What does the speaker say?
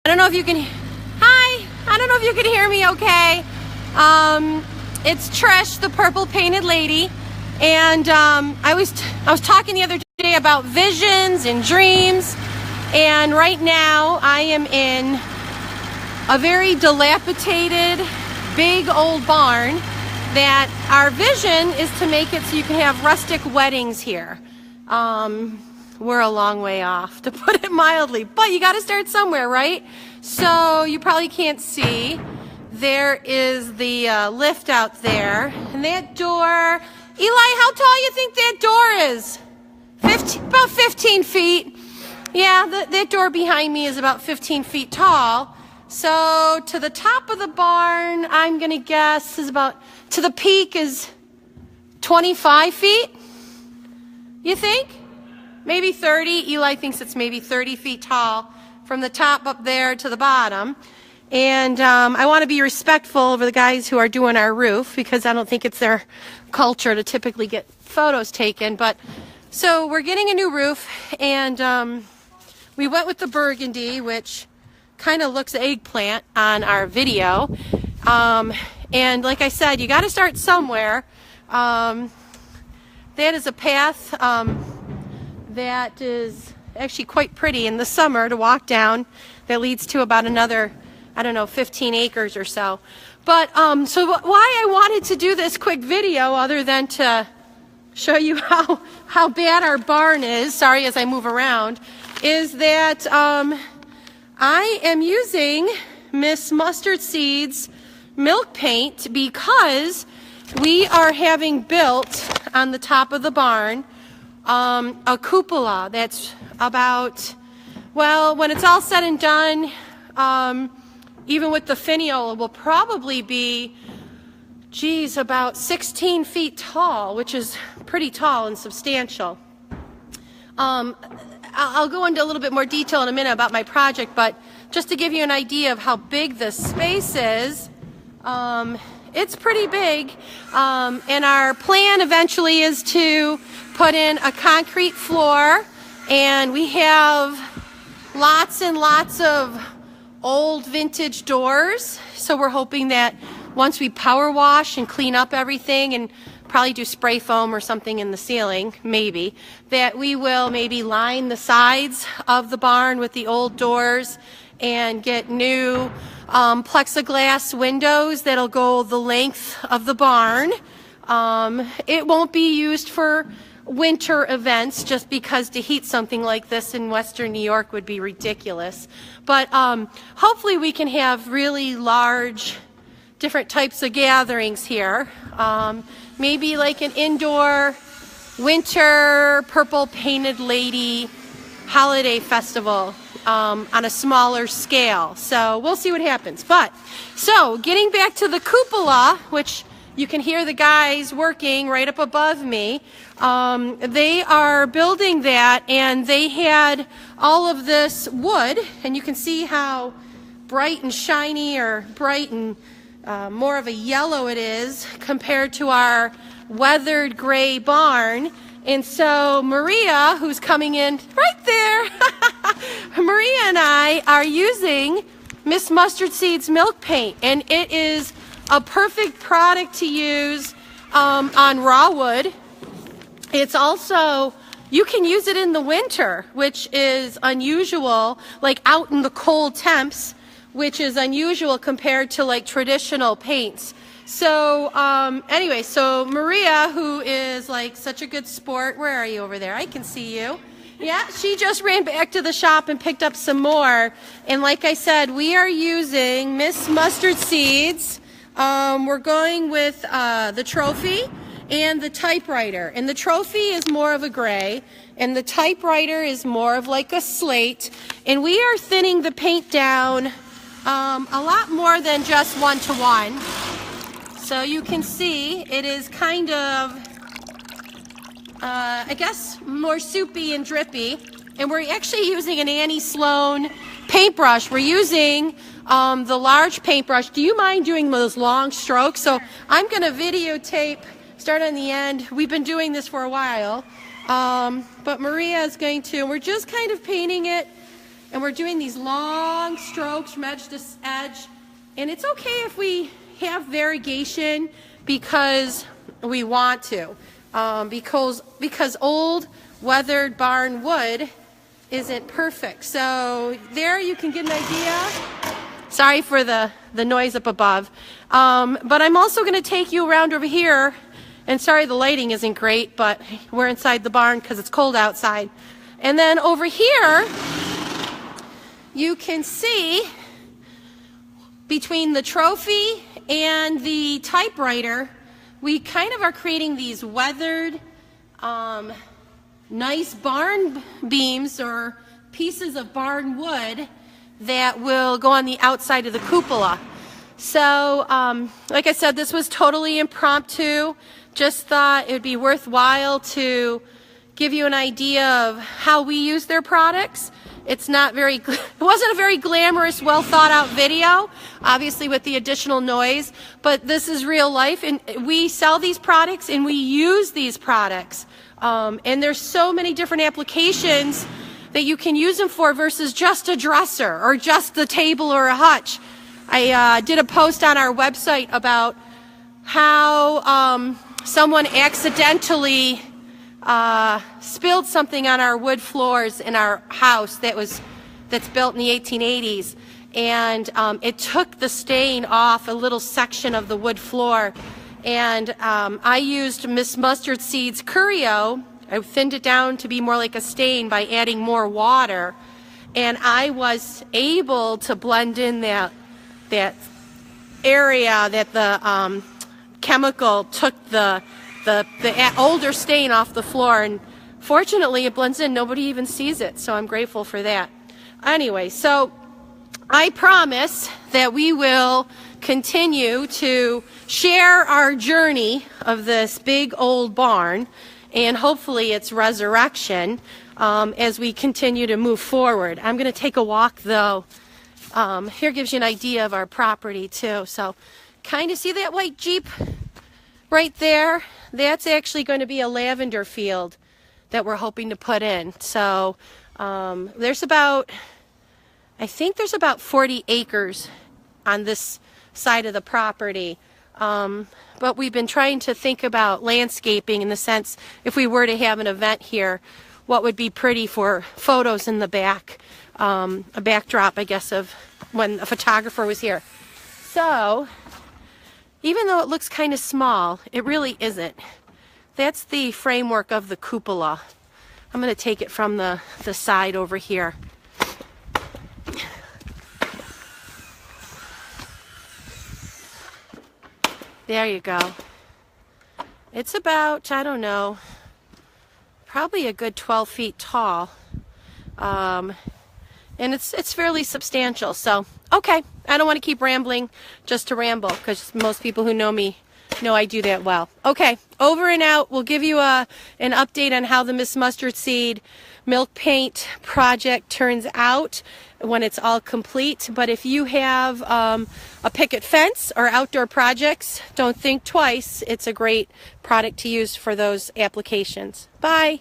I don't know if you can, hi, I don't know if you can hear me okay. It's Trish, the purple painted lady, and I was talking the other day about visions and dreams, and right now I am in a very dilapidated, big old barn that our vision is to make it so you can have rustic weddings here. We're a long way off, to put it mildly, but you got to start somewhere, right? So you probably can't see. There is the lift out there, and that door. Eli, how tall you think that door is? About 15 feet. Yeah, that door behind me is about 15 feet tall. So to the top of the barn, I'm gonna guess is about, to the peak is 25 feet. You think? Maybe 30. Eli thinks it's maybe 30 feet tall from the top up there to the bottom. And I want to be respectful of the guys who are doing our roof, because I don't think it's their culture to typically get photos taken. But so we're getting a new roof, and we went with the burgundy, which kind of looks eggplant on our video. And like I said, you got to start somewhere. That is a path that is actually quite pretty in the summer to walk down, that leads to about another, I don't know, 15 acres or so. But so why I wanted to do this quick video, other than to show you how bad our barn is, sorry as I move around, is that I am using Miss Mustard Seeds milk paint, because we are having built on the top of the barn a cupola that's about, well, when it's all said and done, even with the finial, will probably be, geez, about 16 feet tall, which is pretty tall and substantial. I'll go into a little bit more detail in a minute about my project, but just to give you an idea of how big this space is, it's pretty big, and our plan eventually is to put in a concrete floor, and we have lots and lots of old vintage doors, so we're hoping that once we power wash and clean up everything and probably do spray foam or something in the ceiling, maybe, that we will maybe line the sides of the barn with the old doors and get new plexiglass windows that'll go the length of the barn. It won't be used for winter events, just because to heat something like this in Western New York would be ridiculous. But hopefully we can have really large, different types of gatherings here. Maybe like an indoor winter purple painted lady holiday festival on a smaller scale. So we'll see what happens. But so getting back to the cupola, which you can hear the guys working right up above me. They are building that, and they had all of this wood, and you can see how bright and shiny, or bright and more of a yellow it is compared to our weathered gray barn. And so Maria, who's coming in right there, Maria and I are using Miss Mustard Seeds milk paint, and it is a perfect product to use on raw wood. It's also, you can use it in the winter, which is unusual, like out in the cold temps, which is unusual compared to like traditional paints. So anyway, so Maria, who is like such a good sport, where are you over there? I can see you. Yeah, she just ran back to the shop and picked up some more. And like I said, we are using Miss Mustard Seeds. We're going with the trophy and the typewriter. And the trophy is more of a gray, and the typewriter is more of like a slate. And we are thinning the paint down a lot more than just 1-to-1. So you can see it is kind of, I guess, more soupy and drippy. And we're actually using an Annie Sloan paintbrush. We're using the large paintbrush. Do you mind doing those long strokes? So I'm going to videotape, start on the end. We've been doing this for a while. But Maria is going to, we're just kind of painting it And we're doing these long strokes from edge to edge. And it's okay if we have variegation because we want to. Because old weathered barn wood isn't perfect. So there you can get an idea. Sorry for the noise up above. But I'm also going to take you around over here. And sorry the lighting isn't great, but we're inside the barn because it's cold outside. And then over here, you can see between the trophy and the typewriter, we kind of are creating these weathered, nice barn beams or pieces of barn wood that will go on the outside of the cupola. So, like I said, this was totally impromptu. Just thought it would be worthwhile to give you an idea of how we use their products. It wasn't a very glamorous, well thought out video, obviously with the additional noise, but this is real life, and we sell these products and we use these products. And there's so many different applications that you can use them for versus just a dresser or just the table or a hutch. I did a post on our website about how someone accidentally spilled something on our wood floors in our house that's built in the 1880s, and it took the stain off a little section of the wood floor. And I used Miss Mustard Seed's Curio. I thinned it down to be more like a stain by adding more water, and I was able to blend in that area that the chemical took the older stain off the floor, and fortunately it blends in. Nobody even sees it, so I'm grateful for that. Anyway, so I promise that we will continue to share our journey of this big old barn and hopefully its resurrection as we continue to move forward. I'm going to take a walk though. Here gives you an idea of our property too. So kind of see that white Jeep right there? That's actually going to be a lavender field that we're hoping to put in. So there's about, I think there's about 40 acres on this side of the property. But we've been trying to think about landscaping in the sense, if we were to have an event here, what would be pretty for photos in the back, a backdrop, I guess, of when a photographer was here. So, even though it looks kind of small, it really isn't. That's the framework of the cupola. I'm going to take it from the side over here. There you go. It's about, I don't know, probably a good 12 feet tall. And it's fairly substantial. So, okay, I don't want to keep rambling just to ramble, because most people who know me know I do that well. Okay, over and out. We'll give you an update on how the Miss Mustard Seed milk paint project turns out when it's all complete. But if you have a picket fence or outdoor projects, don't think twice. It's a great product to use for those applications. Bye.